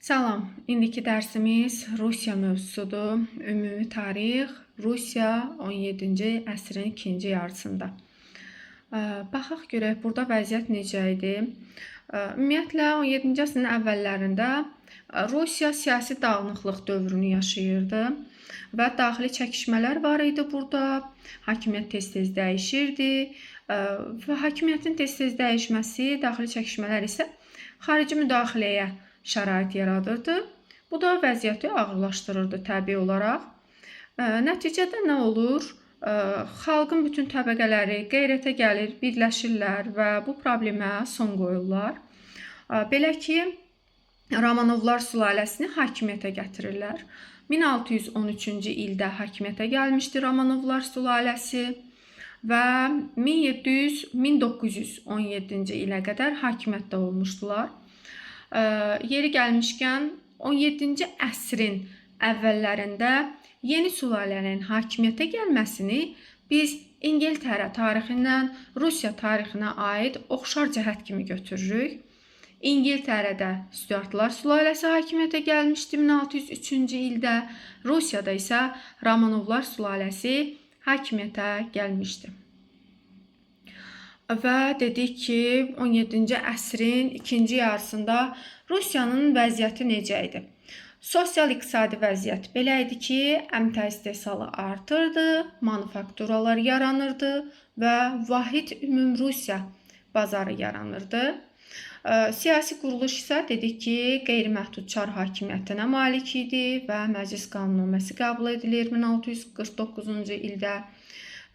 Salam, indiki dərsimiz Rusiya mövzusudur. Ümumi tarix, Rusiya 17-ci əsrin ikinci yarısında. Baxaq görək, burada vəziyyət necə idi? Ümumiyyətlə, 17-ci əsrin əvvəllərində Rusiya siyasi dağınıqlıq dövrünü yaşayırdı və daxili çəkişmələr var idi burada. Hakimiyyət tez-tez dəyişirdi və hakimiyyətin tez-tez dəyişməsi, daxili çəkişmələr isə xarici müdaxiləyə şərait yaradırdı. Bu da vəziyyəti ağırlaşdırırdı təbii olaraq. Nəticədə nə olur? Xalqın bütün təbəqələri qeyrətə gəlir, birləşirlər və bu problemə son qoyurlar. Belə ki, Romanovlar sülaləsini hakimiyyətə gətirirlər. 1613-cü ildə hakimiyyətə gəlmişdi Romanovlar sülaləsi və 1917-ci ilə qədər hakimiyyətdə olmuşdular. Yeri gəlmişkən 17-ci əsrin əvvəllərində yeni sülalənin hakimiyyətə gəlməsini biz İngiltərə tarixindən Rusiya tarixinə aid oxşar cəhət kimi götürürük. İngiltərədə Stuartlar sülaləsi hakimiyyətə gəlmişdi 1603-cü ildə, Rusiyada isə Romanovlar sülaləsi hakimiyyətə gəlmişdi. Və dedik ki, 17-ci əsrin ikinci yarısında Rusiyanın vəziyyəti necə idi? Sosial-iqtisadi vəziyyət belə idi ki, əmtəə istehsalı artırdı, manufakturalar yaranırdı və vahid ümumrusiya bazarı yaranırdı. Siyasi quruluş isə dedik ki, qeyri-məhdud çar hakimiyyətinə malik idi və məclis qanunnaməsi qəbul edilir 1649-cu ildə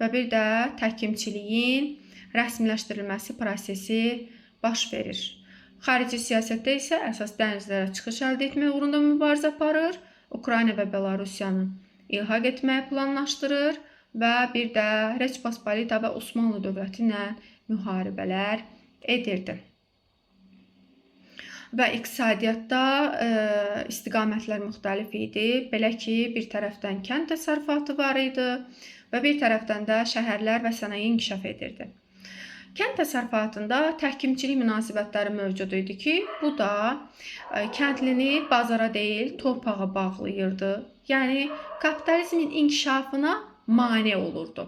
və bir də təhkimçiliyin rəsmiləşdirilməsi prosesi baş verir. Xarici siyasətdə isə əsas dənizlərə çıxış əldə etmək uğrunda mübarizə aparır, Ukrayna və Belarusiyanı ilhaq etməyi planlaşdırır və bir də Reç Pospolita və Osmanlı dövləti ilə müharibələr edirdi. Və iqtisadiyyatda istiqamətlər müxtəlif idi. Belə ki, bir tərəfdən kənd təsərrüfatı var idi və bir tərəfdən də şəhərlər və sənaye inkişaf edirdi. Kənd təsərrüfatında təhkimçilik münasibətləri mövcud idi ki, bu da kəndlini bazara deyil, torpağa bağlayırdı. Yəni, kapitalizmin inkişafına mane olurdu.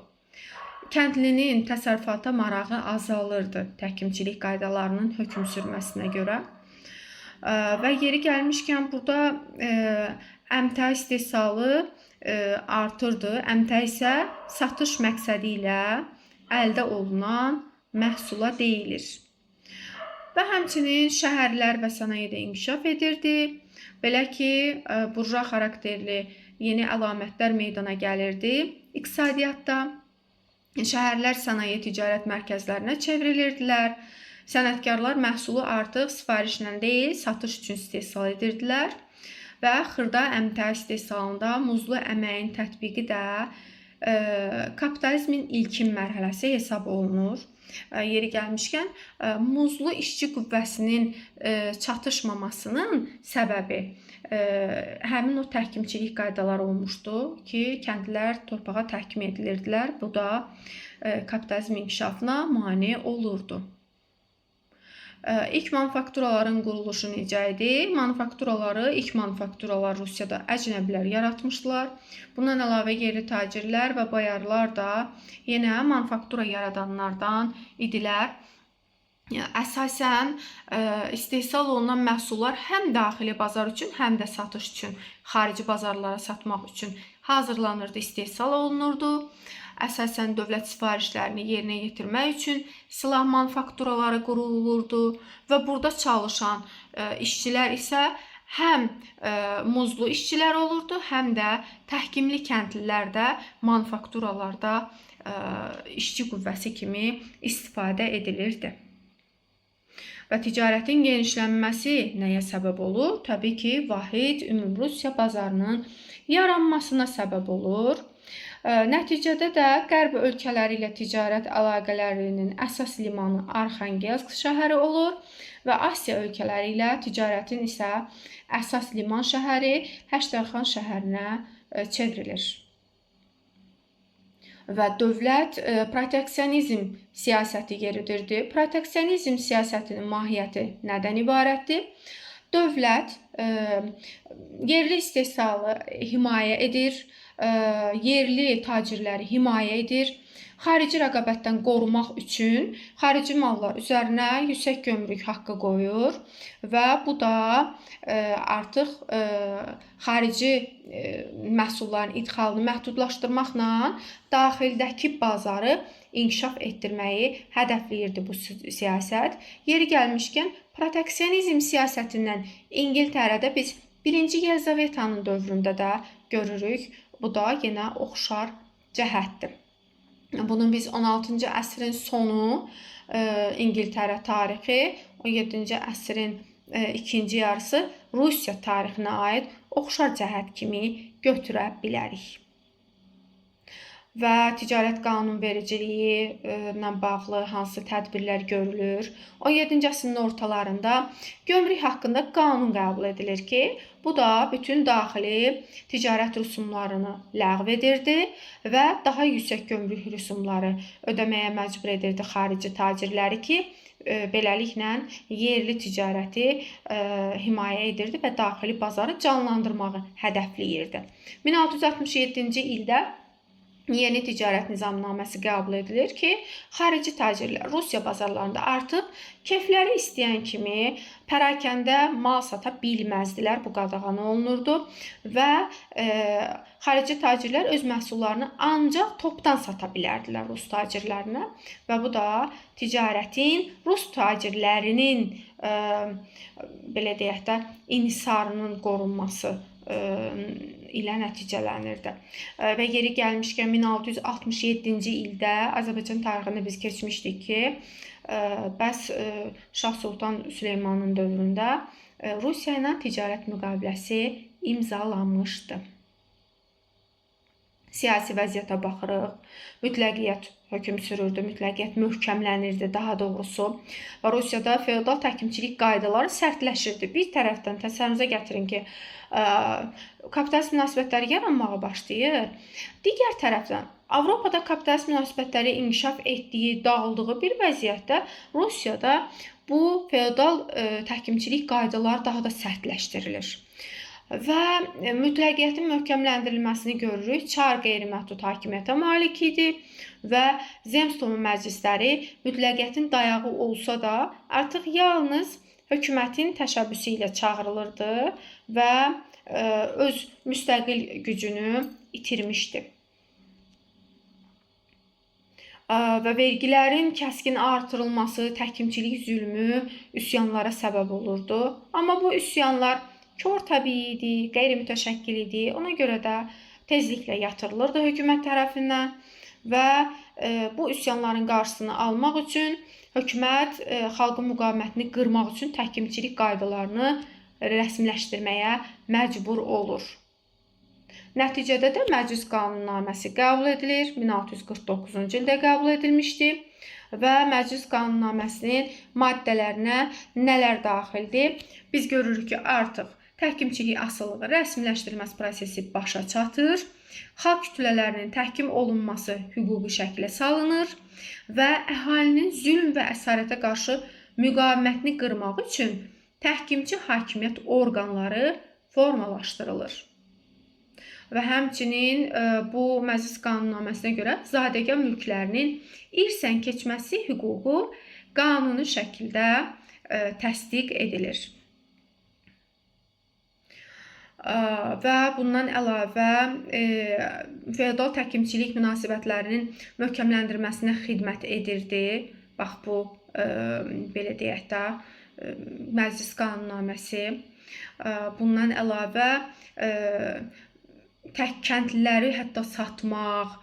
Kəndlinin təsərrüfata marağı azalırdı təhkimçilik qaydalarının hökm sürməsinə görə. Və yeri gəlmişkən burada əmtəə istehsalı artırdı. Əmtəə isə satış məqsədi ilə əldə olunan məhsula deyilir. Və həmçinin şəhərlər və sənaye də inkişaf edirdi. Belə ki, burjua xarakterli yeni əlamətlər meydana gəlirdi. İqtisadiyyatda şəhərlər sənaye ticarət mərkəzlərinə çevrilirdilər. Sənətkarlar məhsulu artıq sifarişlə deyil, satış üçün istehsal edirdilər. Və xırda əmtəə istehsalında muzlu əməyin tətbiqi də kapitalizmin ilkin mərhələsi hesab olunur. Yeri gəlmişkən, muzlu işçi qüvvəsinin çatışmamasının səbəbi həmin o təhkimçilik qaydaları olmuşdu ki, kəndlilər torpağa təhkim edilirdilər. Bu da kapitalizm inkişafına mane olurdu. İlk manufakturaların quruluşu necə idi? İlk manufakturalar Rusiyada əcnəbilər yaratmışdılar. Bundan əlavə yerli tacirlər və bayarlar da yenə manufaktura yaradanlardan idilər. Əsasən istehsal olunan məhsullar həm daxili bazar üçün, həm də satış üçün, xarici bazarlara satmaq üçün hazırlanırdı, istehsal olunurdu. Əsasən dövlət sifarişlərini yerinə yetirmək üçün silah manufakturaları qurulurdu və burada çalışan işçilər isə həm muzlu işçilər olurdu, həm də təhkimli kəndlilər də manufakturalarda işçi qüvvəsi kimi istifadə edilirdi. Və ticarətin genişlənməsi nəyə səbəb olur? Təbii ki, vahid ümumrusiya bazarının yaranmasına səbəb olur. Nəticədə də Qərb ölkələri ilə ticarət əlaqələrinin əsas limanı Arxangelsk şəhəri olur və Asiya ölkələri ilə ticarətin isə əsas liman şəhəri Həştərxan şəhərinə çevrilir. Və dövlət proteksionizm siyasəti yeridirdi. Proteksionizm siyasətinin mahiyyəti nədən ibarətdir? Dövlət yerli istehsalı himayə edir, yerli tacirləri himayə edir. Xarici rəqabətdən qorumaq üçün xarici mallar üzərinə yüksək gömrük haqqı qoyur və bu da artıq xarici məhsulların idxalını məhdudlaşdırmaqla daxildəki bazarı inkişaf etdirməyi hədəfləyirdi bu siyasət. Yeri gəlmişkən proteksionizm siyasətindən İngiltərədə biz 1-ci Yelizavetanın dövründə də görürük. Bu da yenə oxşar cəhətdir. Bunun biz 16-cı əsrin sonu İngiltərə tarixi, 17-ci əsrin ikinci yarısı Rusiya tarixinə aid oxşar cəhət kimi götürə bilərik. Və ticarət qanunvericiliyi ilə bağlı hansı tədbirlər görülür? 17-ci əsrin ortalarında gömrük haqqında qanun qəbul edilir ki, bu da bütün daxili ticarət rüsumlarını ləğv edirdi və daha yüksək gömrük rüsumları ödəməyə məcbur edirdi xarici tacirləri ki, beləliklə yerli ticarəti himayə edirdi və daxili bazarı canlandırmağı hədəfləyirdi. 1667-ci ildə yeni ticarət nizamnaməsi qəbul edilir ki, xarici tacirlər Rusiya bazarlarında artıq keyfləri istəyən kimi pərakəndə mal sata bilməzdilər, bu qadağan olunurdu və xarici tacirlər öz məhsullarını ancaq topdan sata bilərdilər Rus tacirlərinə və bu da ticarətin Rus tacirlərinin belə deyək də inhisarının qorunması ilə nəticələnirdi. Və yeri gəlmişkən 1667-ci ildə Azərbaycan tarixində biz keçmişdik ki, bəs Şah Sultan Süleymanın dövründə Rusiya ilə ticarət müqaviləsi imzalanmışdı. Siyasi vəziyyətə baxırıq. Mütləqiyyət hökm sürürdü, mütləqiyyət möhkəmlənirdi daha doğrusu. Və Rusiyada feodal təhkimçilik qaydaları sərtləşirdi. Bir tərəfdən təsəvvürünüzə gətirin ki, kapitalist münasibətləri yaranmağa başlayır. Digər tərəfdən Avropada kapitalist münasibətləri inkişaf etdiyi, dağıldığı bir vəziyyətdə Rusiyada bu feodal təhkimçilik qaydaları daha da sərtləşdirilir. Və mütləqiyyətin möhkəmləndirilməsini görürük. Çar qeyri-məhdud hakimiyyətə malik idi və Zemstvo məclisləri mütləqiyyətin dayağı olsa da artıq yalnız hökumətin təşəbbüsü ilə çağırılırdı və öz müstəqil gücünü itirmişdi. Və vergilərin kəskin artırılması, təhkimçilik zülmü üsyanlara səbəb olurdu. Amma bu üsyanlar kör təbii idi, qeyri-mütəşəkkil idi. Ona görə də tezliklə yatırılırdı hökumət tərəfindən və bu üsyanların qarşısını almaq üçün hökumət xalqın müqavimətini qırmaq üçün təhkimçilik qaydalarını rəsmiləşdirməyə məcbur olur. Nəticədə də Məclis Qanunnaməsi qəbul edilir. 1649-cu ildə qəbul edilmişdi və Məclis Qanunnaməsinin maddələrinə nələr daxildir? Biz görürük ki, artıq təhkimçilik asılılığı rəsmiləşdirilməsi prosesi başa çatır. Xalq kütlələrinin təhkim olunması hüquqi şəklə salınır və əhalinin zülm və əsarətə qarşı müqavimətini qırmaq üçün təhkimçi hakimiyyət orqanları formalaşdırılır. Və həmçinin bu Məclis Qanunnaməsinə görə zadəgah mülklərinin irsən keçməsi hüququ qanuni şəkildə təsdiq edilir. Və bundan əlavə feodal təhkimçilik münasibətlərinin möhkəmləndirməsinə xidmət edirdi. Bax bu belə deyək də Məclis Qanunnaməsi. Bundan əlavə tək kəndliləri hətta satmaq,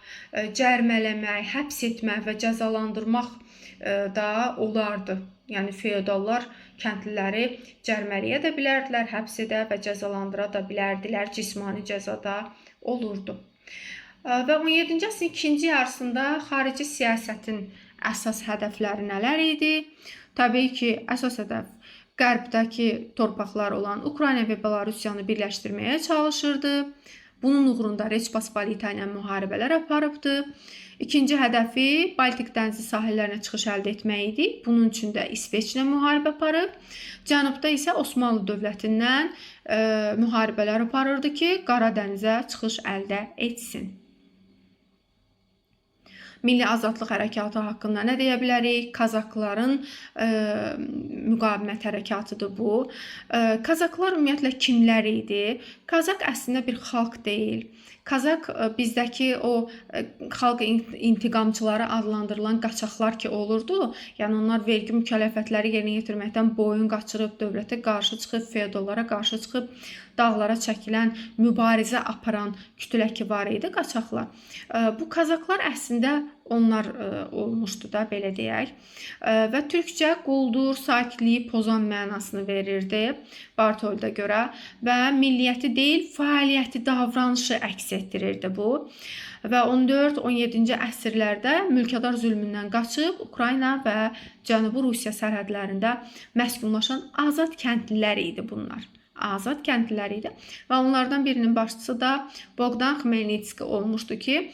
cərmələmək, həbs etmək və cəzalandırmaq da olardı. Yəni feodallar kəndliləri cərmələyə də bilərdilər, həbs edə və cəzalandıra da bilərdilər, cismani cəzada olurdu. Və 17-ci əsrin ikinci yarısında xarici siyasətin əsas hədəfləri nələr idi? Təbii ki, əsas hədəf qərbdəki torpaqlar olan Ukrayna və Belarusiyanı birləşdirməyə çalışırdı. Bunun uğrunda Reçpospolita ilə müharibələr aparıbdı. İkinci hədəfi Baltik dənizi sahillərinə çıxış əldə etmək idi. Bunun üçün də İsveçlə müharibə aparıb. Cənubda isə Osmanlı dövlətindən müharibələr aparırdı ki, Qara dənizə çıxış əldə etsin. Milli Azadlıq Hərəkatı haqqında nə deyə bilərik? Kazakların müqavimət hərəkatıdır bu. Kazaklar ümumiyyətlə kimlər idi? Kazak əslində bir xalq deyil. Kazak bizdəki o xalq intiqamçıları adlandırılan qaçaqlar ki olurdu. Yəni onlar vergi mükəlləfətləri yerinə yetirməkdən boyun qaçırıb, dövlətə qarşı çıxıb, feodallara qarşı çıxıb, dağlara çəkilən, mübarizə aparan kütlə ki var idi, qaçaqlar. Bu kazaklar əslində onlar olmuşdu da, belə deyək. Və türkcə quldur, sakitliyi pozan mənasını verirdi Bartolda görə və milliyyəti deyil, fəaliyyəti, davranışı əks etdirirdi bu. Və 14-17-ci əsrlərdə mülkədar zülmündən qaçıb Ukrayna və Cənubi Rusiya sərhədlərində məskunlaşan azad kəndlilər idi bunlar. Azad kəndlilər idi və onlardan birinin başçısı da Bogdan Xmelnitski olmuşdu ki,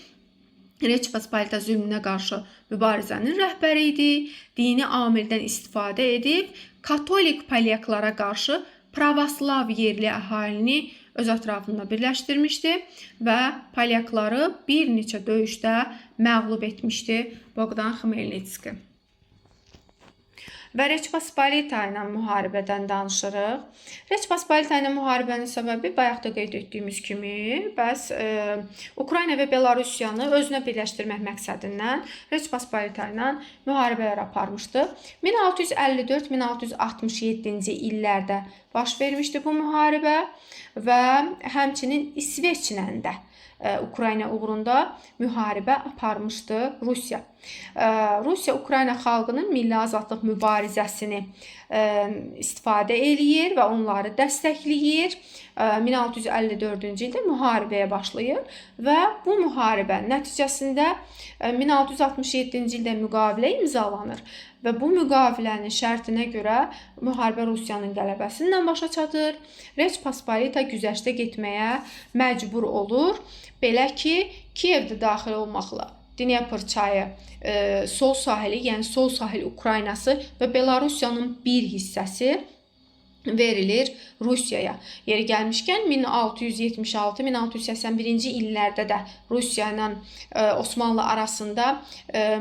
Reçpospolita zülmünə qarşı mübarizənin rəhbəri idi. Dini amildən istifadə edib katolik polyaklara qarşı pravoslav yerli əhalini öz ətrafında birləşdirmişdi və polyakları bir neçə döyüşdə məğlub etmişdi Bogdan Xmelnitski. Və Reçpospolita ilə müharibədən danışırıq. Reçpospolita ilə müharibənin səbəbi bayaq da qeyd etdiyimiz kimi, bəs Ukrayna və Belarusiyanı özünə birləşdirmək məqsədindən Reçpospolita ilə müharibələr aparmışdı. 1654-1667-ci illərdə baş vermişdi bu müharibə və həmçinin İsveçlə də Ukrayna uğrunda müharibə aparmışdı Rusiya. Rusiya Ukrayna xalqının milli azadlıq mübarizəsini istifadə eləyir və onları dəstəkləyir. 1654-cü ildə müharibəyə başlayır və bu müharibə nəticəsində 1667-ci ildə müqavilə imzalanır. Və bu müqavilənin şərtinə görə müharibə Rusiyanın qələbəsi ilə başa çatır. Reçpospolita güzəştə getməyə məcbur olur. Belə ki, Kiyevdə daxil olmaqla Dnepr çayı sol sahili, yəni sol sahil Ukraynası və Belarusiyanın bir hissəsi verilir Rusiyaya. Yeri gəlmişkən 1676-1681-ci illərdə də Rusiya ilə Osmanlı arasında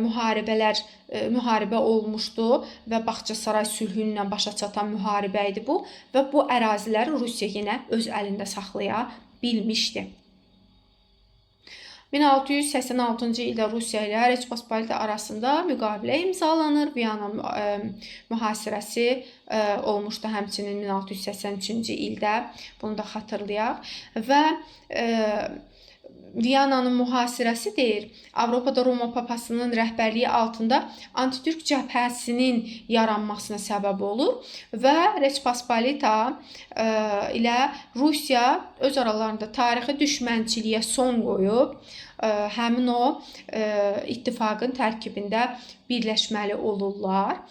müharibə olmuşdu və Bağçasaray sülhü ilə başa çatan müharibə idi bu və bu əraziləri Rusiya yenə öz əlində saxlaya bilmişdi. 1686-cı ildə Rusiya ilə Reçpospolita arasında müqavilə imzalanır. Viyana mühasirəsi olmuşdu həmçinin 1683-cü ildə. Bunu da xatırlayaq. Və Viyananın mühasirəsi deyir, Avropada Roma papasının rəhbərliyi altında antitürk cəbhəsinin yaranmasına səbəb olur və Reçpospolita ilə Rusiya öz aralarında tarixi düşmənçiliyə son qoyub, həmin o ittifaqın tərkibində birləşməli olurlar.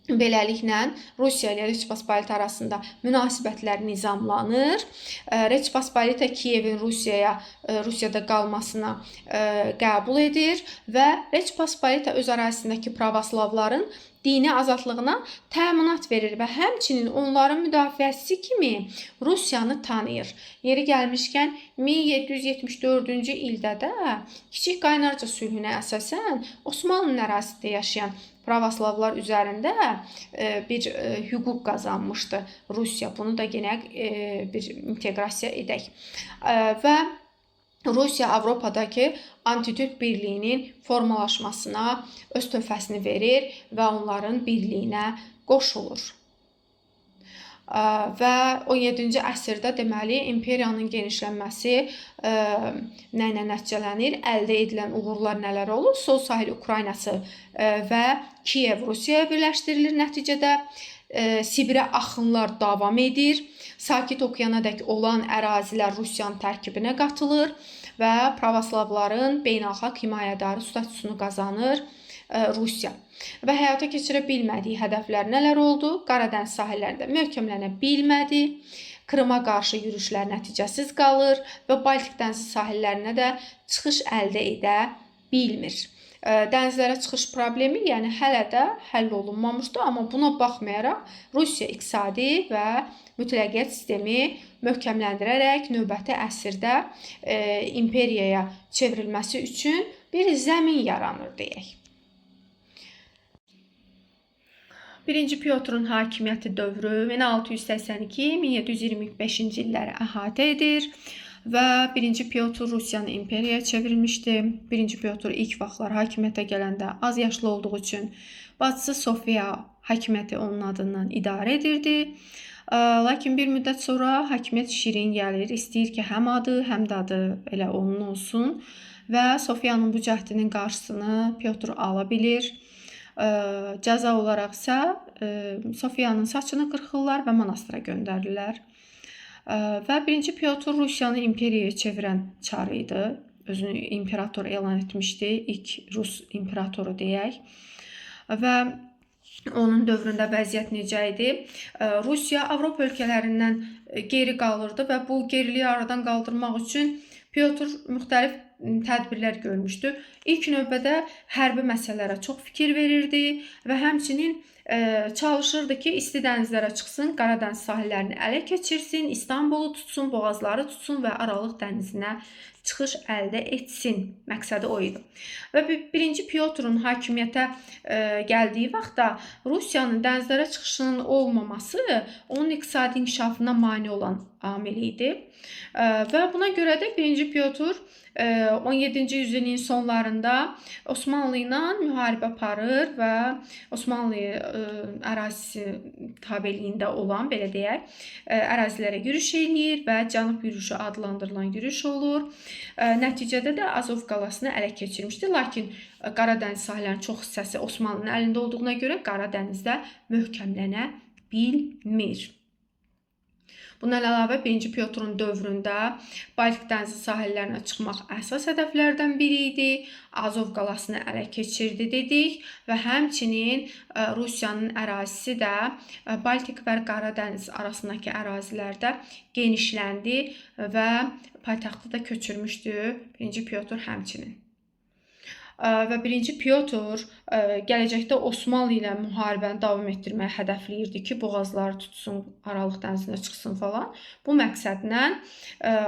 Beləliklə, Rusiya ilə Reçpospolita arasında münasibətlər nizamlanır. Reçpospolita Kiyevin Rusiyada qalmasına qəbul edir və Reçpospolita öz ərazisindəki pravoslavların dini azadlığına təminat verir və həmçinin onların müdafiəçisi kimi Rusiyanı tanıyır. Yeri gəlmişkən 1774-cü ildə də Kiçik Qaynarca sülhünə əsasən Osmanlı ərazisində yaşayan pravoslavlar üzərində bir hüquq qazanmışdı Rusiya. Bunu da yenə bir inteqrasiya edək. Və Rusiya Avropadakı antitürk birliyinin formalaşmasına öz töhfəsini verir və onların birliyinə qoşulur. Və 17-ci əsrdə deməli imperiyanın genişlənməsi nə ilə nəticələnir? Əldə edilən uğurlar nələr olur? Sol sahil Ukraynası və Kiyev Rusiyaya birləşdirilir nəticədə. Sibirə axınlar davam edir. Sakit okeanadək olan ərazilər Rusiyanın tərkibinə qatılır və pravoslavların beynəlxalq himayədarı statusunu qazanır Rusiya. Və həyata keçirə bilmədiyi hədəflər nələr oldu? Qara dəniz sahillərində möhkəmlənə bilmədi Krıma qarşı yürüşlər nəticəsiz qalır və Baltik dənizi sahillərinə də çıxış əldə edə bilmir. Dənizlərə çıxış problemi, yəni hələ də həll olunmamışdı, amma buna baxmayaraq Rusiya iqtisadi və mütləqiyyət sistemi möhkəmləndirərək növbəti əsrdə imperiyaya çevrilməsi üçün bir zəmin yaranır deyək. 1-ci Pyotrun hakimiyyəti dövrü 1682-1725-ci illəri əhatə edir və 1-ci Pyotr Rusiyanı imperiyaya çevirmişdi. 1-ci Pyotr ilk vaxtlar hakimiyyətə gələndə az yaşlı olduğu üçün bacısı Sofiya hakimiyyəti onun adından idarə edirdi. Lakin bir müddət sonra hakimiyyət şirin gəlir, istəyir ki, həm adı, həm də adı elə onun olsun və Sofiyanın bu cəhdinin qarşısını Pyotr ala bilir. Cəza olaraq isə Sofiyanın saçını qırxırlar və monastıra göndərirlər. Və 1-ci Pyotr Rusiyanı imperiyaya çevirən çar idi. Özünü imperator elan etmişdi, ilk Rus imperatoru deyək. Və onun dövründə vəziyyət necə idi? Rusiya Avropa ölkələrindən geri qalırdı və bu geriliyi aradan qaldırmaq üçün Pyotr müxtəlif tədbirlər görmüşdü. İlk növbədə hərbi məsələlərə çox fikir verirdi və həmçinin çalışırdı ki, isti dənizlərə çıxsın, Qara dəniz sahillərini ələ keçirsin, İstanbulu tutsun, boğazları tutsun və Aralıq dənizinə çıxış əldə etsin. Məqsədi o idi. Və 1-ci Pyotrun hakimiyyətə gəldiyi vaxtda Rusiyanın dənizlərə çıxışının olmaması onun iqtisadi inkişafına mane olan amil idi. Və buna görə də 1-ci Pyotr 17-ci yüzilliyin sonlarında Osmanlı ilə müharibə aparır və Osmanlı ərazisi tabeliyində olan, belə deyək, ərazilərə yürüş eləyir və Cənub yürüşü adlandırılan yürüş olur. Nəticədə də Azov qalasını ələ keçirmişdi. Lakin Qara dəniz sahillərinin çox hissəsi Osmanlının əlində olduğuna görə Qara dənizdə möhkəmlənə bilmir. Bundan əlavə 1-ci Pyotrun dövründə Baltik dənizi sahillərinə çıxmaq əsas hədəflərdən biri idi. Azov qalasını ələ keçirdi dedik və həmçinin Rusiyanın ərazisi də Baltik və Qara dəniz arasındakı ərazilərdə genişləndi və paytaxtı da köçürmüşdü 1-ci Pyotr həmçinin. Və 1-ci Pyotr gələcəkdə Osmanlı ilə müharibəni davam etdirməyi hədəfləyirdi ki, boğazları tutsun, Aralıq dənizinə çıxsın falan. Bu məqsədlə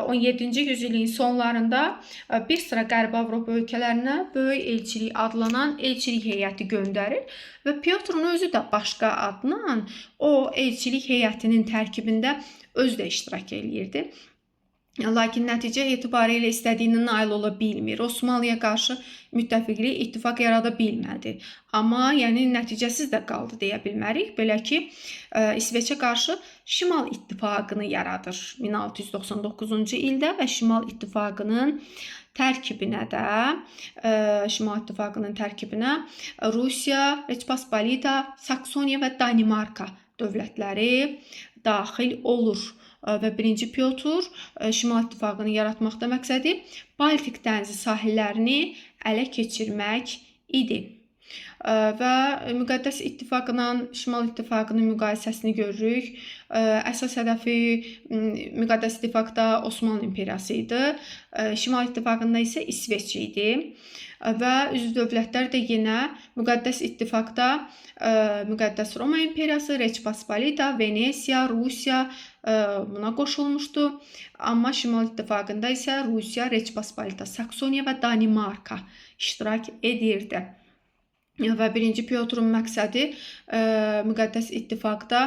17-ci yüzilliyin sonlarında bir sıra Qərbi Avropa ölkələrinə böyük elçilik adlanan elçilik heyəti göndərir və Pyotrun özü də başqa adla o elçilik heyətinin tərkibində özü də iştirak eləyirdi. Lakin nəticə etibarilə istədiyinə nail ola bilmir. Osmanlıya qarşı müttəfiqlik, ittifaq yarada bilmədi. Amma yəni nəticəsiz də qaldı deyə bilmərik. Belə ki, İsveçə qarşı Şimal İttifaqını yaradır 1699-cu ildə və Şimal İttifaqının tərkibinə Rusiya, Reçpospolita, Saksoniya və Danimarka dövlətləri daxil olur. Və 1-ci Pyotr Şimal İttifaqını yaratmaqda məqsədi Baltik dənizi sahillərini ələ keçirmək idi. Və Müqəddəs İttifaqla Şimal İttifaqının müqayisəsini görürük. Əsas hədəfi Müqəddəs İttifaqda Osmanlı İmperiyası idi. Şimal İttifaqında isə İsveç idi. Və üzv dövlətlər də yenə Müqəddəs İttifaqda Müqəddəs Roma İmperiyası, Reçpospolita, Venesiya, Rusiya buna qoşulmuşdu. Amma Şimal İttifaqında isə Rusiya, Reçpospolita, Saksoniya və Danimarka iştirak edirdi. Və 1-ci Pyotrun məqsədi Müqəddəs İttifaqda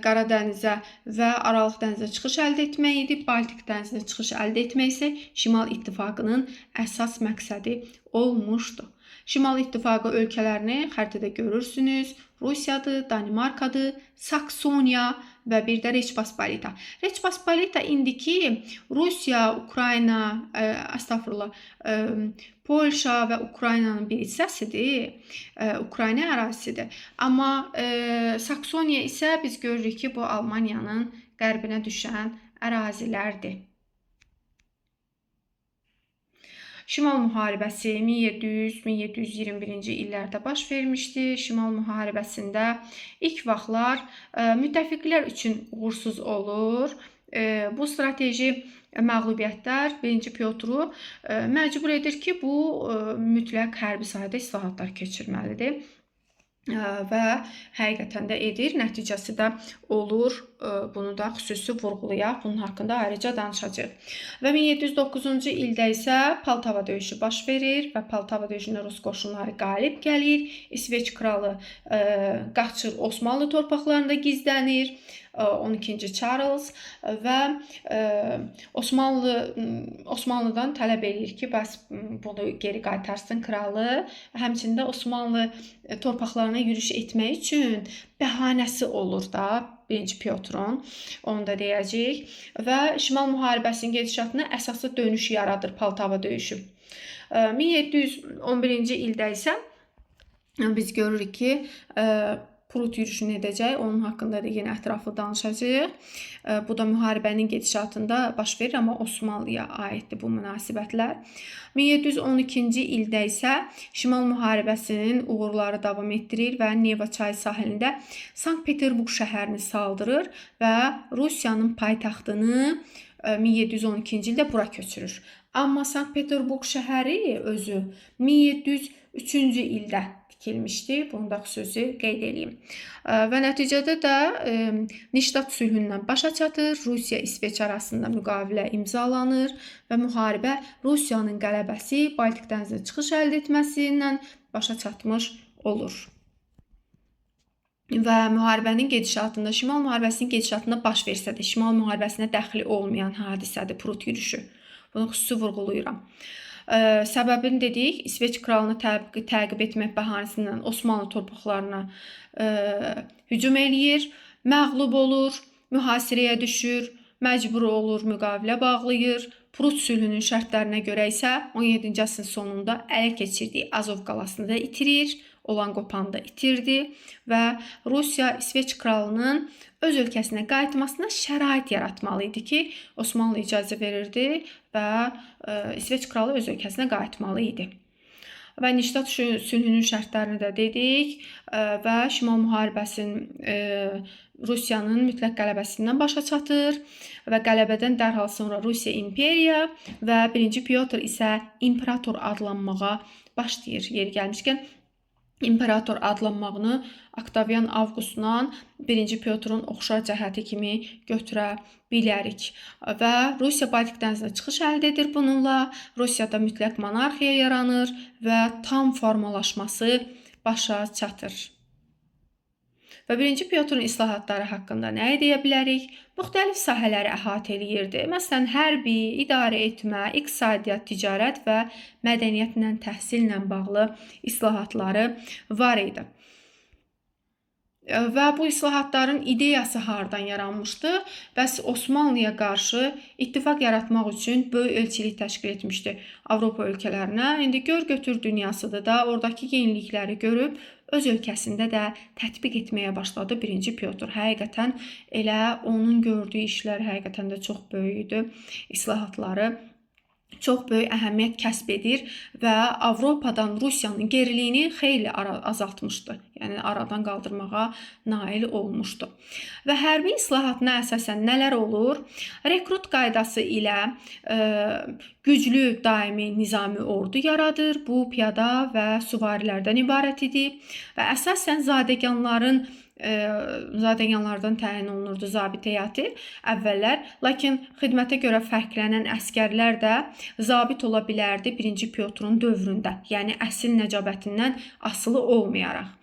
Qara dənizə və Aralıq dənizə çıxış əldə etmək idi. Baltik dənizinə çıxış əldə etmək isə Şimal İttifaqının əsas məqsədi olmuşdu. Şimal İttifaqı ölkələrini xəritədə görürsünüz. Rusiyadır, Danimarkadır, Saksoniya və bir də Reçpospolita. Reçpospolita indiki Rusiya, Ukrayna, Polşa və Ukraynanın bir hissəsidir. Ukrayna ərazisidir. Amma Saksoniya isə biz görürük ki, bu Almaniyanın qərbinə düşən ərazilərdir. Şimal müharibəsi 1700-1721-ci illərdə baş vermişdi. Şimal müharibəsində ilk vaxtlar müttəfiqlər üçün uğursuz olur. Bu strateji məğlubiyyətlər 1-ci Pyotru məcbur edir ki, bu mütləq hərbi sahədə islahatlar keçirməlidir. Və həqiqətən də edir. Nəticəsi də olur. Bunu da xüsusi vurğulayaq. Bunun haqqında ayrıca danışacağıq. Və 1709-cu ildə isə Poltava döyüşü baş verir və Poltava döyüşündə Rus qoşunları qalib gəlir. İsveç kralı qaçır, Osmanlı torpaqlarında gizlənir. 12-ci Charles və Osmanlıdan tələb edir ki, bəs bunu geri qaytarsın kralı. Həmçinin də Osmanlı torpaqlarına yürüş etmək üçün bəhanəsi olur da 1-ci Pyotrun, onu da deyəcəyik. Və Şimal müharibəsinin gedişatına əsaslı dönüş yaradır Poltava döyüşü. 1711-ci ildə isə biz görürük ki, Prut yürüşünü edəcək. Onun haqqında da yenə ətraflı danışacağıq. Bu da müharibənin gedişatında baş verir, amma Osmanlıya aiddir bu münasibətlər. 1712-ci ildə isə Şimal müharibəsinin uğurları davam etdirir və Neva çayı sahilində Sankt-Peterburq şəhərini saldırır və Rusiyanın paytaxtını 1712-ci ildə bura köçürür. Amma Sankt-Peterburq şəhəri özü 1703-cü ildə tikilmişdi. Bunu da xüsusi qeyd edeyim. Və nəticədə də Niştat sülhündən başa çatır. Rusiya-İsveç arasında müqavilə imzalanır və müharibə Rusiyanın qələbəsi, Baltik dənizinə çıxış əldə etməsindən başa çatmış olur. Və müharibənin gedişatında, Şimal müharibəsinin gedişatında baş versə də, Şimal müharibəsinə dəxli olmayan hadisədir Prut yürüşü. Bunu xüsusi vurğulayıram. Səbəbini dedik, İsveç kralını təqib etmək bəhanəsindən Osmanlı torpaqlarına hücum eləyir, məğlub olur, mühasirəyə düşür, məcbur olur, müqavilə bağlayır. Prut sülhünün şərtlərinə görə isə 17-ci əsrin sonunda ələ keçirdiyi Azov qalasını da itirir, olan qopanı da itirdi və Rusiya İsveç kralının öz ölkəsinə qayıtmasına şərait yaratmalı idi ki, Osmanlı icazə verirdi və İsveç kralı öz ölkəsinə qayıtmalı idi. Və Niştat sülhünün şərtlərini də dedik və Şimal müharibəsinin Rusiyanın mütləq qələbəsindən başa çatır və qələbədən dərhal sonra Rusiya imperiya və 1-ci Pyotr isə imperator adlanmağa başlayır. Yeri gəlmişkən, imperator adlanmağını Oktavian Avqustdan 1-ci Pyotrun oxşar cəhəti kimi götürə bilərik. Və Rusiya Baltik dənizinə çıxış əldə edir bununla. Rusiyada mütləq monarxiya yaranır və tam formalaşması başa çatır. Və 1-ci Pyotrun islahatları haqqında nə deyə bilərik? Müxtəlif sahələri əhatə eləyirdi. Məsələn, hərbi, idarə etmə, iqtisadiyyat, ticarət və mədəniyyətlə, təhsillə bağlı islahatları var idi. Və bu islahatların ideyası hardan yaranmışdı? Bəs Osmanlıya qarşı ittifaq yaratmaq üçün böyük elçilik təşkil etmişdi Avropa ölkələrinə. İndi gör-götür dünyasıdır da, oradakı yenilikləri görüb öz ölkəsində də tətbiq etməyə başladı 1-ci Pyotr. Həqiqətən elə onun gördüyü işlər həqiqətən də çox böyük idi. İslahatları çox böyük əhəmiyyət kəsb edir və Avropadan Rusiyanın geriliyini xeyli azaltmışdı. Yəni aradan qaldırmağa nail olmuşdu. Və hərbi islahatına əsasən nələr olur? Rekrut qaydası ilə güclü daimi nizami ordu yaradır. Bu piyada və süvarilərdən ibarət idi və əsasən zadəganlardan təyin olunurdu zabit heyəti əvvəllər, lakin xidmətə görə fərqlənən əskərlər də zabit ola bilərdi 1-ci Pyotrun dövründə, yəni əsil nəcabətindən asılı olmayaraq.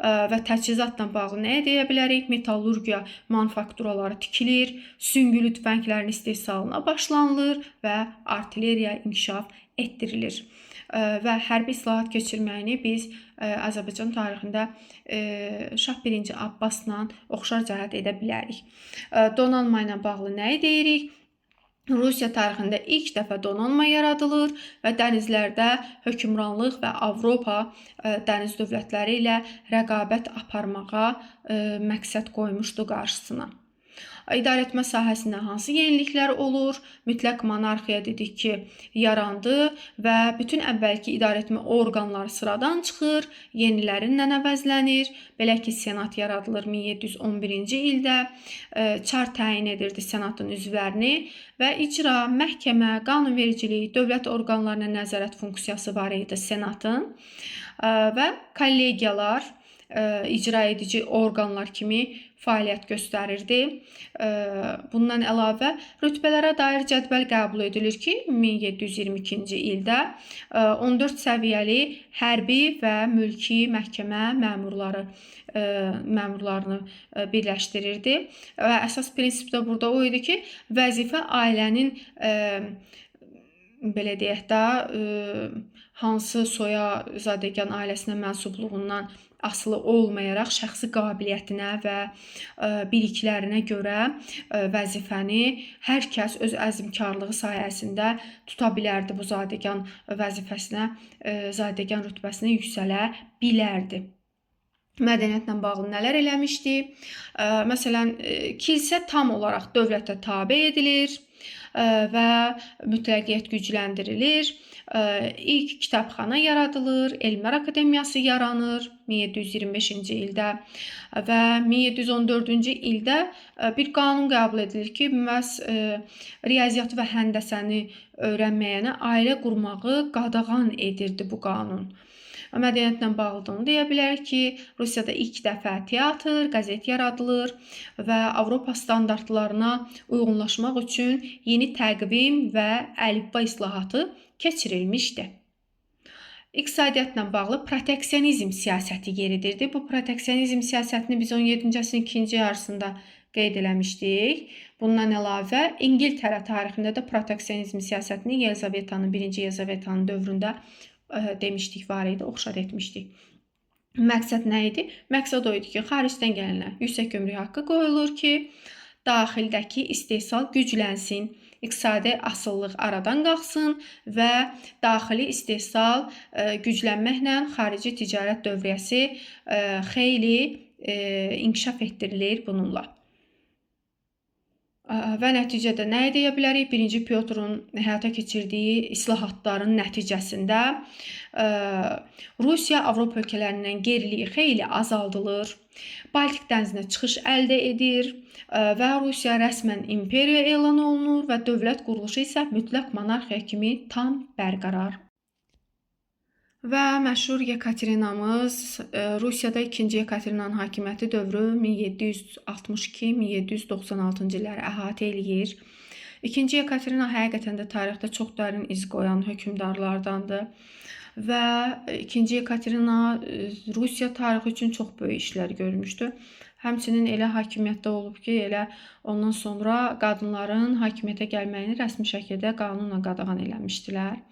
Və təchizatla bağlı nə deyə bilərik? Metallurgiya manufakturaları tikilir, süngülü tüfənglərin istehsalına başlanılır və artilleriya inkişaf etdirilir. Və hərbi islahat keçirməyini biz Azərbaycan tarixində Şah 1-ci Abbasla oxşar cəhət edə bilərik. Donanma ilə bağlı nə deyirik? Rusiya tarixində ilk dəfə donanma yaradılır və dənizlərdə hökmranlıq və Avropa dəniz dövlətləri ilə rəqabət aparmağa məqsəd qoymuşdu qarşısına. İdarəetmə sahəsində hansı yeniliklər olur? Mütləq monarxiya dedik ki, yarandı və bütün əvvəlki idarəetmə orqanları sıradan çıxır, yenilərinlə əvəzlənir. Belə ki, senat yaradılır 1711-ci ildə, çar təyin edirdi senatın üzvlərini və icra, məhkəmə, qanunvericilik, dövlət orqanlarına nəzarət funksiyası var idi senatın və kollegiyalar icra edici orqanlar kimi fəaliyyət göstərirdi. Bundan əlavə rütbələrə dair cədvəl qəbul edilir ki, 1722-ci ildə 14 səviyyəli hərbi və mülki məhkəmə məmurlarını birləşdirirdi və əsas prinsip də burada o idi ki, vəzifə ailənin belə deyək də hansı soya zadəgan ailəsinə mənsubluğundan asılı olmayaraq şəxsi qabiliyyətinə və biliklərinə görə vəzifəni hər kəs öz əzmkarlığı sayəsində tuta bilərdi. Bu zadəgan vəzifəsinə, zadəgan rütbəsinə yüksələ bilərdi. Mədəniyyətlə bağlı nələr eləmişdi? Məsələn, kilsə tam olaraq dövlətə tabe edilir və mütləqiyyət gücləndirilir. İlk kitabxana yaradılır, Elmlər Akademiyası yaranır 1725-ci ildə və 1714-cü ildə bir qanun qəbul edilir ki, məhz riyaziyyat və həndəsəni öyrənməyənə ailə qurmağı qadağan edirdi bu qanun. Mədəniyyətlə bağlıdığını deyə bilərik ki, Rusiyada ilk dəfə teatr, qəzet yaradılır və Avropa standartlarına uyğunlaşmaq üçün yeni təqvim və əlifba islahatı keçirilmişdi. İqtisadiyyatla bağlı proteksionizm siyasəti yeridirdi. Bu proteksionizm siyasətini biz 17-ci əsrin ikinci yarısında qeyd eləmişdik. Bundan əlavə İngiltərə tarixində də proteksionizm siyasətini birinci Yelizavetanın dövründə demişdik, var idi, oxşar etmişdik. Məqsəd nə idi? Məqsəd o idi ki, xaricdən gələnlər yüksək gömrük haqqı qoyulur ki, daxildəki istehsal güclənsin, iqtisadi asıllıq aradan qalxsın və daxili istehsal güclənməklə xarici ticarət dövriyyəsi xeyli inkişaf etdirilir bununla. Və nəticədə nə edə bilərik? Birinci Pyotrun həyata keçirdiyi islahatların nəticəsində Rusiya Avropa ölkələrindən geriliyi xeyli azaldılır, Baltik dənizinə çıxış əldə edir və Rusiya rəsmən imperiya elan olunur və dövlət quruluşu isə mütləq monarxiya kimi tam bərqərar. Və məşhur Yekaterinamız, Rusiyada 2-ci Yekaterinanın hakimiyyəti dövrü 1762-1796-cı illəri əhatə eləyir. 2-ci Yekaterina həqiqətən də tarixdə çox dərin iz qoyan hökmdarlardandır və 2-ci Yekaterina Rusiya tarixi üçün çox böyük işlər görmüşdü. Həmçinin elə hakimiyyətdə olub ki, elə ondan sonra qadınların hakimiyyətə gəlməyini rəsmi şəkildə qanunla qadağan eləmişdilər.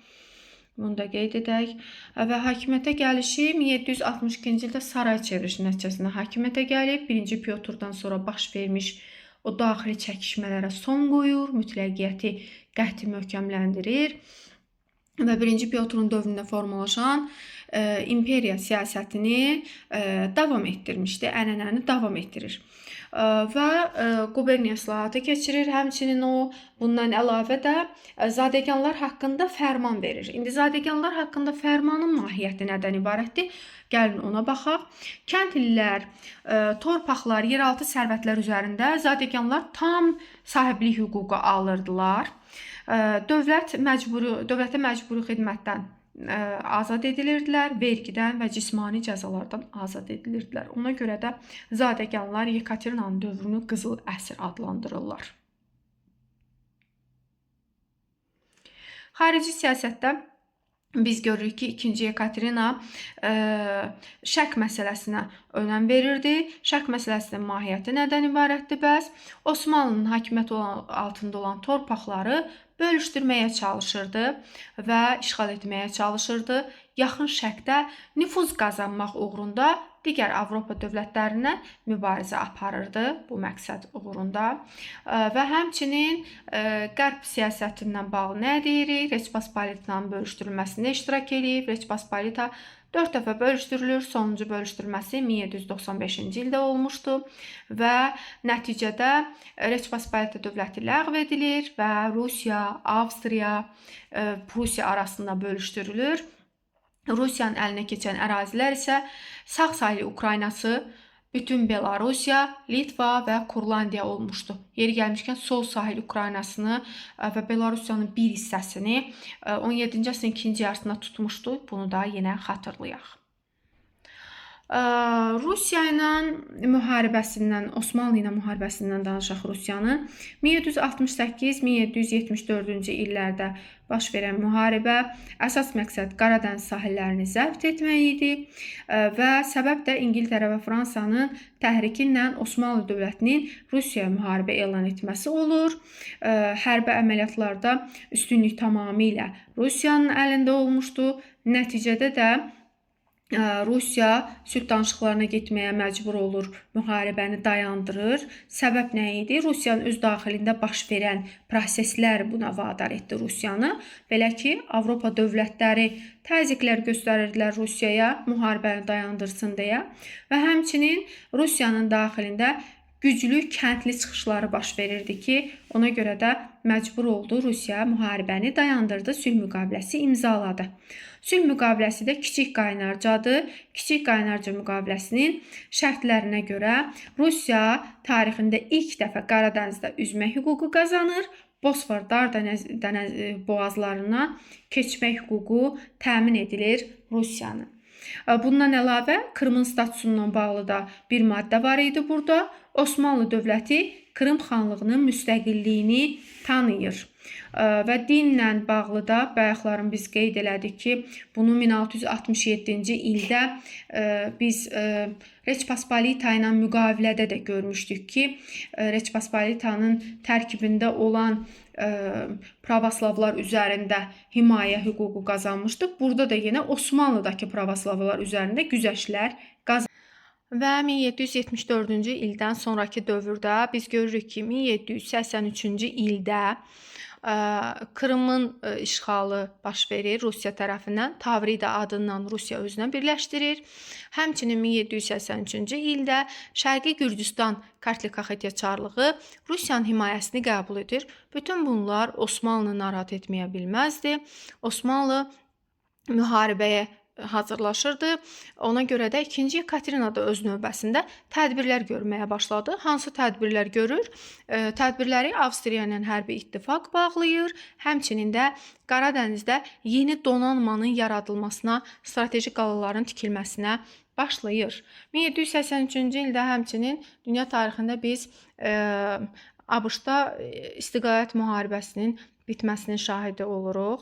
Bunu da qeyd edək. Və hakimiyyətə gəlişi 1762-ci ildə saray çevrilişi nəticəsində hakimiyyətə gəlib. 1-ci Pyotrdan sonra baş vermiş o daxili çəkişmələrə son qoyur, mütləqiyyəti qəti möhkəmləndirir və 1-ci Pyotrun dövründə formalaşan imperiya siyasətini davam etdirmişdi, ənənəni davam etdirir. Və quberniya islahatı keçirir. Həmçinin o bundan əlavə də zadəganlar haqqında fərman verir. İndi zadəganlar haqqında fərmanın mahiyyəti nədən ibarətdir? Gəlin ona baxaq. Kəndlilər, torpaqlar, yeraltı sərvətlər üzərində zadəganlar tam sahiblik hüququ alırdılar. Dövlətə məcburi xidmətdən azad edilirdilər, vergidən və cismani cəzalardan azad edilirdilər. Ona görə də zadəganlar Yekaterinanın dövrünü qızıl əsr adlandırırlar. Xarici siyasətdə biz görürük ki, 2-ci Yekaterina şərq məsələsinə önəm verirdi. Şərq məsələsinin mahiyyəti nədən ibarətdir bəs? Osmanlının hakimiyyəti altında olan torpaqları bölüşdürməyə çalışırdı və işğal etməyə çalışırdı. Yaxın şərqdə nüfuz qazanmaq uğrunda digər Avropa dövlətlərindən mübarizə aparırdı bu məqsəd uğrunda. Və həmçinin Qərb siyasətindən bağlı nə deyirik? Reç Pospolitanın bölüşdürülməsində iştirak edib. Reç Pospolita 4 dəfə bölüşdürülür. Sonuncu bölüşdürülməsi 1795-ci ildə olmuşdu və nəticədə Reç Pospolita dövləti ləğv edilir və Rusiya, Avstriya, Prusiya arasında bölüşdürülür. Rusiyanın əlinə keçən ərazilər isə sağ saylı Ukraynası, bütün Belarusiya, Litva və Kurlandiya olmuşdu. Yeri gəlmişkən sol sahil Ukraynasını və Belarusiyanın bir hissəsini 17-ci əsrin ikinci yarısında tutmuşdu. Bunu da yenə xatırlayaq. Rusiya ilə müharibəsindən, Osmanlı ilə müharibəsindən danışaq Rusiyanın. 1768-1774-cü illərdə baş verən müharibə əsas məqsəd Qaradəniz sahillərini zəbt etmək idi və səbəb də İngiltərə və Fransanın təhriki ilə Osmanlı dövlətinin Rusiyaya müharibə elan etməsi olur. Hərbi əməliyyatlarda üstünlük tamamilə Rusiyanın əlində olmuşdu. Nəticədə də Rusiya sülh danışıqlarına getməyə məcbur olur, müharibəni dayandırır. Səbəb nə idi? Rusiyanın öz daxilində baş verən proseslər buna vadar etdi Rusiyanı. Belə ki, Avropa dövlətləri təzyiqlər göstərirdilər Rusiyaya müharibəni dayandırsın deyə və həmçinin Rusiyanın daxilində güclü kəndli çıxışları baş verirdi ki, ona görə də məcbur oldu Rusiya müharibəni dayandırdı, sülh müqaviləsi imzaladı. Sülh müqaviləsi də Kiçik Qaynarcadır. Kiçik Qaynarca müqaviləsinin şərtlərinə görə Rusiya tarixində ilk dəfə Qaradənizdə üzmə hüququ qazanır. Bosfor Dardəniz boğazlarından keçmək hüququ təmin edilir Rusiyanın. Bundan əlavə Krımın statusundan bağlı da bir maddə var idi burada. Osmanlı dövləti Krım xanlığının müstəqilliyini tanıyır. Və dinlə bağlı da bayaqların biz qeyd elədik ki, bunu 1667-ci ildə biz Reç Pospolita ilə müqavilədə də görmüşdük ki, Reç Pospolitanın tərkibində olan pravoslavlar üzərində himayə hüququ qazanmışdıq. Burada da yenə Osmanlıdakı pravoslavlar üzərində güzəştlər qazanmışdıq. Və 1774-cü ildən sonraki dövrdə biz görürük ki, 1783-cü ildə Krımın işğalı baş verir Rusiya tərəfindən. Tavrida adından Rusiya özünə birləşdirir. Həmçinin 1783-cü ildə Şərqi Gürcüstan Kartli Kaxetyaçarlığı Rusiyanın himayəsini qəbul edir. Bütün bunlar Osmanlı narahat etməyə bilməzdi. Osmanlı müharibəyə hazırlaşırdı. Ona görə də 2-ci Yekaterina da öz növbəsində tədbirlər görməyə başladı. Hansı tədbirlər görür? Tədbirləri Avstriya ilə hərbi ittifaq bağlayır. Həmçinin də Qaradənizdə yeni donanmanın yaradılmasına, strateji qalaların tikilməsinə başlayır. 1783-cü ildə həmçinin dünya tarixində biz ABŞ-da istiqlaliyyət müharibəsinin bitməsinin şahidi oluruq.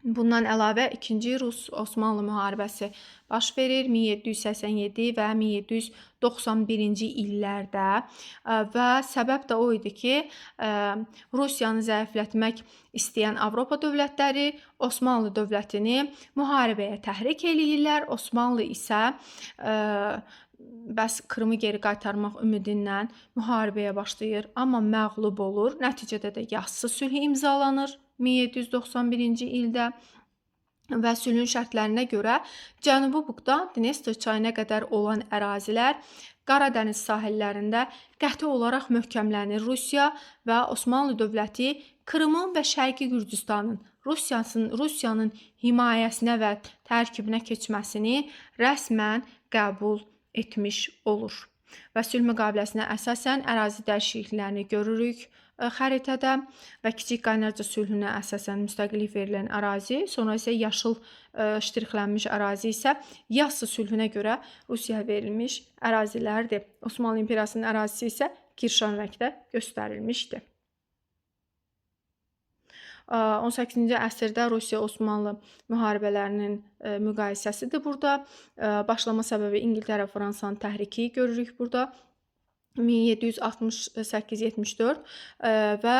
Bundan əlavə 2-ci Rus-Osmanlı müharibəsi baş verir 1787 və 1791-ci illərdə və səbəb də o idi ki, Rusiyanı zəiflətmək istəyən Avropa dövlətləri Osmanlı dövlətini müharibəyə təhrik eləyirlər. Osmanlı isə bəs Krımı geri qaytarmaq ümidindən müharibəyə başlayır, amma məğlub olur. Nəticədə də Yazısı sülhü imzalanır 1791-ci ildə və sülhün şərtlərinə görə Cənubi Buqdan Dnestr çayına qədər olan ərazilər Qaradəniz sahillərində qəti olaraq möhkəmlənir. Rusiya və Osmanlı dövləti Krımın və Şərqi Gürcüstanın Rusiyanın himayəsinə və tərkibinə keçməsini rəsmən qəbul etmiş olur. Və sülh müqaviləsinə əsasən ərazi dəyişikliklərini görürük xəritədə və Kiçik Qaynarca sülhünə əsasən müstəqillik verilən ərazi, sonra isə yaşıl ştrixlənmiş ərazi isə Yazısı sülhünə görə Rusiyaya verilmiş ərazilərdir. Osmanlı İmperiyasının ərazisi isə kirşan rəngdə göstərilmişdir. 18-ci əsrdə Rusiya-Osmanlı müharibələrinin müqayisəsidir burada. Başlama səbəbi İngiltərə, Fransanın təhriki görürük burada. 1768-74 və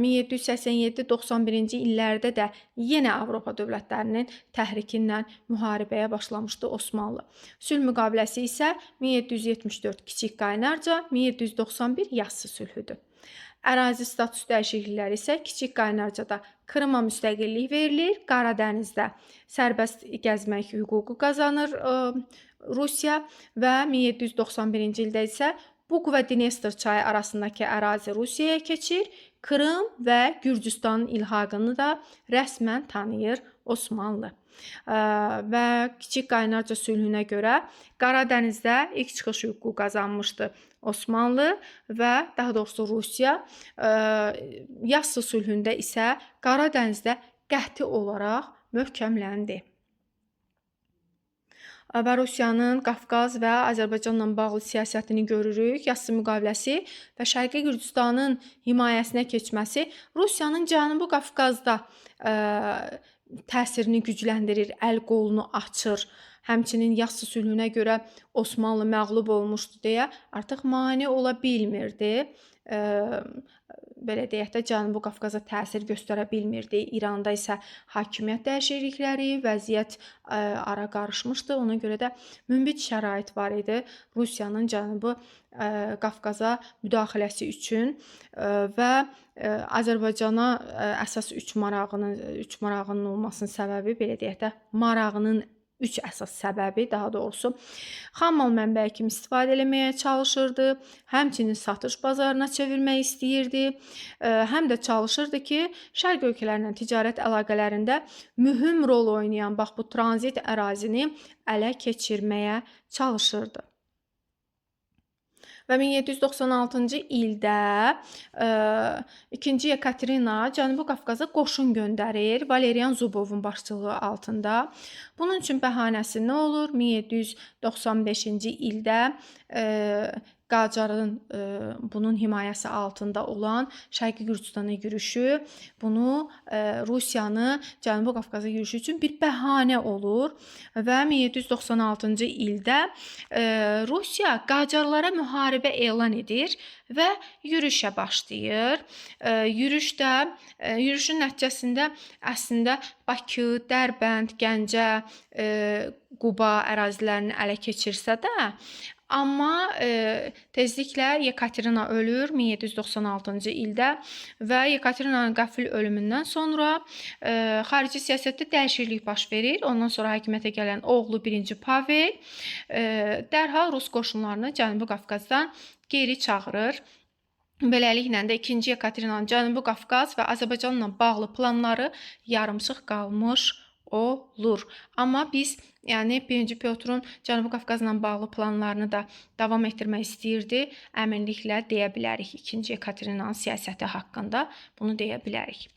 1787-91-ci illərdə də yenə Avropa dövlətlərinin təhriki ilə müharibəyə başlamışdı Osmanlı. Sülh müqaviləsi isə 1774 Kiçik Qaynarca, 1791 Yassı sülhüdür. Ərazi status dəyişiklikləri isə Kiçik Qaynarcada Krıma müstəqillik verilir, Qaradənizdə sərbəst gəzmək hüququ qazanır Rusiya və 1791-ci ildə isə Buq və Dnestr çayı arasındakı ərazi Rusiyaya keçir, Krım və Gürcüstanın ilhaqını da rəsmən tanıyır Osmanlı. Və Kiçik Qaynarca sülhünə görə Qaradənizdə ilk çıxış hüququ qazanmışdı Osmanlı və daha doğrusu Rusiya. Yassı sülhündə isə Qaradənizdə qəti olaraq möhkəmləndi. Və Rusiyanın Qafqaz və Azərbaycanla bağlı siyasətini görürük. Yassı müqaviləsi və Şərqi Gürcüstanın himayəsinə keçməsi Rusiyanın Cənubi Qafqazda təsirini gücləndirir, əl-qolunu açır. Həmçinin Yassı sülhünə görə Osmanlı məğlub olmuşdu deyə artıq mane ola bilmirdi. Belə deyək də, Cənubi Qafqaza təsir göstərə bilmirdi. İranda isə hakimiyyət dəyişiklikləri, vəziyyət ara qarışmışdı. Ona görə də münbit şərait var idi Rusiyanın Cənubi Qafqaza müdaxiləsi üçün və Azərbaycana əsas üç marağının olmasının səbəbi, belə deyək də, marağının üç əsas səbəbi, daha doğrusu, xammal mənbəyi kimi istifadə etməyə çalışırdı, həmçinin satış bazarına çevirmək istəyirdi, həm də çalışırdı ki, Şərq ölkələrlə ticarət əlaqələrində mühüm rol oynayan bax bu tranzit ərazini ələ keçirməyə çalışırdı. Və 1796-cı ildə 2-ci Yekaterina Cənubi Qafqaza qoşun göndərir Valerian Zubovun başçılığı altında. Bunun üçün bəhanəsi nə olur? 1795-ci ildə Qacarın bunun himayəsi altında olan Şərqi Gürcüstana yürüşü, bunu Rusiyanı Cənubi Qafqaza yürüşü üçün bir bəhanə olur və 1796-cı ildə Rusiya Qacarlara müharibə elan edir və yürüşə başlayır. Yürüşün nəticəsində əslində Bakı, Dərbənd, Gəncə, Quba ərazilərini ələ keçirsə də, amma tezliklə Yekaterina ölür 1796-cı ildə və Yekaterinanın qəfil ölümündən sonra xarici siyasətdə dəyişiklik baş verir. Ondan sonra hakimiyyətə gələn oğlu 1-ci Pavel dərhal Rus qoşunlarını Cənubi Qafqazdan geri çağırır. Beləliklə də 2-ci Yekaterinanın Cənubi Qafqaz və Azərbaycanla bağlı planları yarımçıq qalmış olur. Amma biz, yəni 1-ci Pyotrun Cənubi Qafqazla bağlı planlarını da davam etdirmək istəyirdi. Əminliklə deyə bilərik 2-ci Yekaterinanın siyasəti haqqında bunu deyə bilərik.